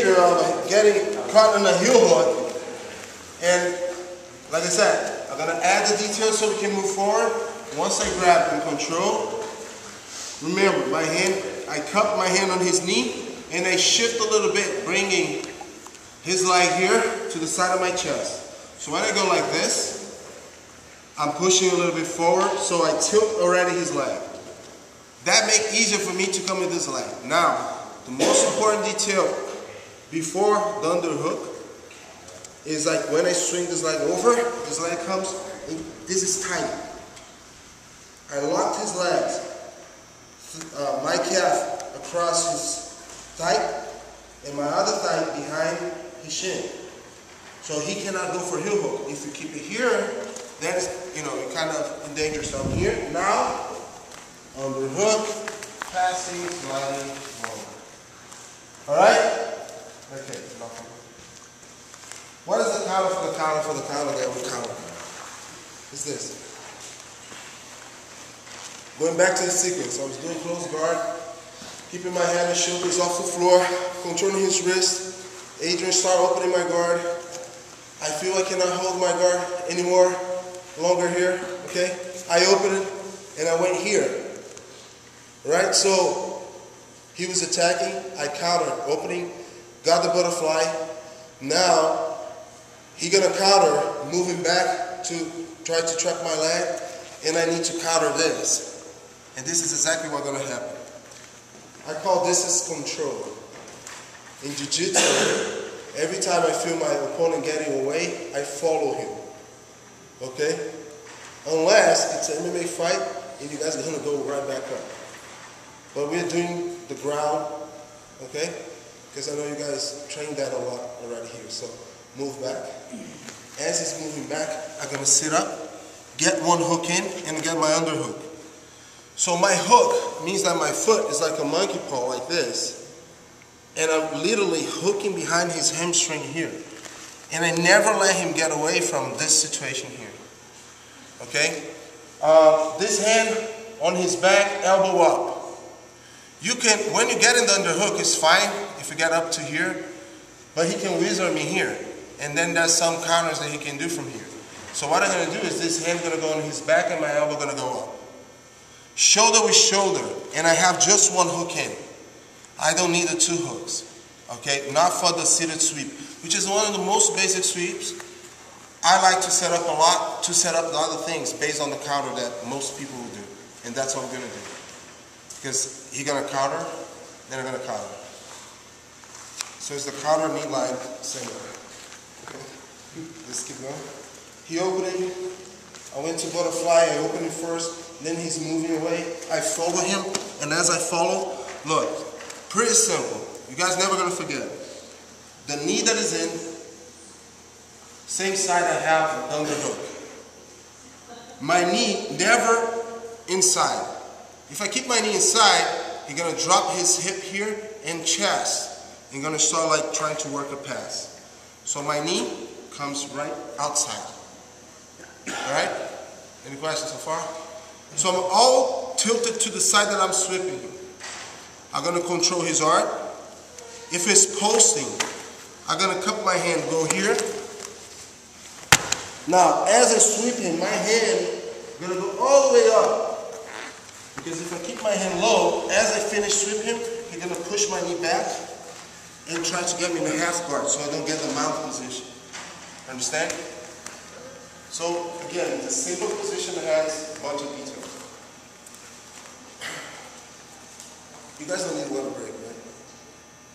danger of getting caught in a heel hook. And like I said, I'm gonna add the details so we can move forward. Once I grab and control, remember my hand, I cup my hand on his knee and I shift a little bit, bringing his leg here to the side of my chest. So when I go like this, I'm pushing a little bit forward, so I tilt already his leg. That makes it easier for me to come with this leg. Now, the most important detail before the underhook is like when I swing this leg over, this leg comes, and this is tight. I locked his legs, my calf across his thigh, and my other thigh behind his shin. So he cannot go for heel hook. If you keep it here, then you're kind of in danger. So I'm here, now, underhook, passing, sliding, forward. Alright? Okay. What is the counter for the counter for the counter that we counter? It's this. Going back to the sequence, I was doing close guard, keeping my hand and shoulders off the floor, controlling his wrist. Adrian started opening my guard. I feel I cannot hold my guard anymore, longer here, okay? I opened it and I went here, right? So he was attacking, I countered, opening, got the butterfly. Now he gonna counter, moving back to try to trap my leg, and I need to counter this. And this is exactly what's gonna happen. I call this as control. In Jiu-Jitsu, every time I feel my opponent getting away, I follow him. Okay? Unless it's an MMA fight and you guys are gonna go right back up. But we're doing the ground, okay? Because I know you guys trained that a lot already here. So move back. As he's moving back, I'm gonna sit up, get one hook in, and get my underhook. So my hook means that my foot is like a monkey paw like this. And I'm literally hooking behind his hamstring here. And I never let him get away from this situation here. Okay? This hand on his back, elbow up. You can, when you get in the underhook, it's fine if you get up to here. But he can wizard me here. And then there's some counters that he can do from here. So what I'm going to do is this hand going to go on his back and my elbow going to go up. Shoulder with shoulder. And I have just one hook in. I don't need the two hooks, okay? Not for the seated sweep, which is one of the most basic sweeps. I like to set up a lot to set up the other things based on the counter that most people will do. And that's what we're gonna do. Because he's gonna counter, then I'm gonna counter. So it's the counter knee line, same way. Okay, let's keep going. He opening, I went to butterfly, I opened it first, then he's moving away. I follow him, and as I follow, look, pretty simple. You guys never gonna forget. The knee that is in, same side I have the underhook. My knee never inside. If I keep my knee inside, he's gonna drop his hip here and chest. And gonna start like trying to work a pass. So my knee comes right outside. Alright? Any questions so far? So I'm all tilted to the side that I'm sweeping him. I'm going to control his arm. If it's posting, I'm going to cup my hand, go here. Now, as I sweep him, my hand is going to go all the way up. Because if I keep my hand low, as I finish sweep him, he's going to push my knee back and try to get me in a half guard so I don't get the mount position. Understand? So, again, the single position has a bunch of details. You guys don't need water break, right?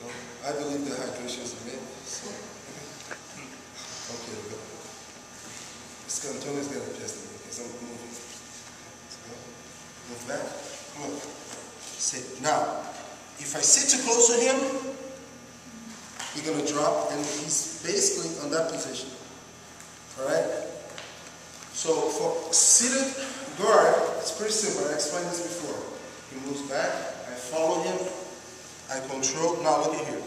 No? I believe that hydration is a myth. So. Okay, go. Tony's going to adjust me because I'm moving. Let's go. Move back. Come on. Sit. Now, if I sit too close to him, he's going to drop and he's basically on that position. Alright? So for seated guard, it's pretty simple. I explained this before. He moves back. I follow him, I control. Now look at here.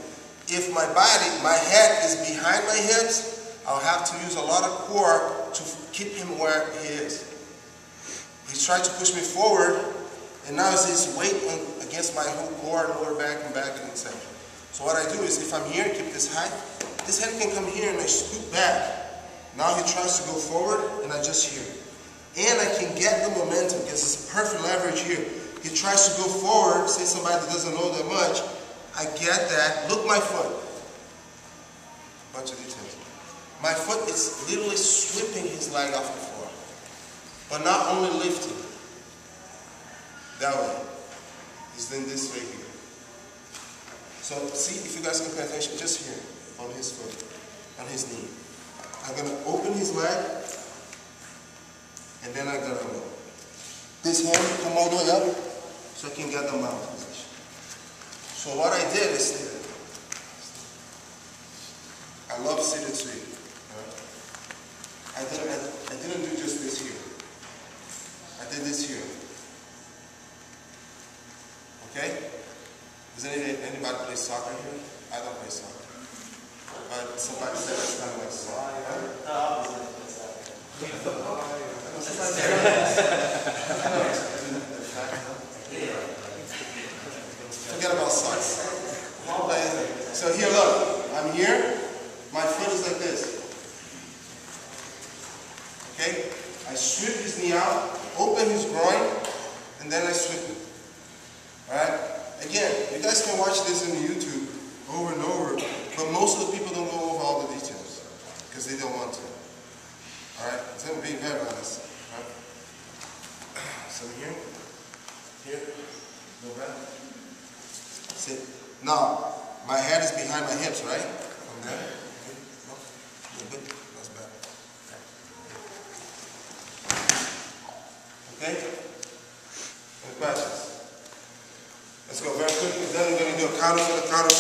If my body, my head is behind my hips, I'll have to use a lot of core to keep him where he is. He's trying to push me forward, and now it's his weight against my whole core, lower back and back and etc. So what I do is, if I'm here, keep this height, this head can come here and I scoot back. Now he tries to go forward and I just here. And I can get the momentum because it's perfect leverage here. He tries to go forward, say somebody that doesn't know that much, I get that. Look my foot. Bunch of details. My foot is literally sweeping his leg off the floor. But not only lifting. That way. He's doing this way here. So see, if you guys can pay attention, just here, on his foot, on his knee. I'm going to open his leg, and then I'm going to go. This hand come all the way up, so I can get the mount position. So what I did is seated. I love seated sweep. I didn't do just this here. I did this here. Okay? Does anybody play soccer here? I don't play soccer. But somebody said it's kind of like soccer. Forget about socks. So here, look. I'm here. My foot is like this. Okay? I sweep his knee out, open his groin, and then I sweep it. Alright? Again, you guys can watch this on YouTube over and over, but most of the people don't go over all the details because they don't want to. Alright? So I'm being very honest. Right? So here, go back. Sit. Now, my head is behind my hips, right? From there. No, a little bit. That's better. Okay? Any questions? Let's go very quickly. Then we're going to do a counter for the counter.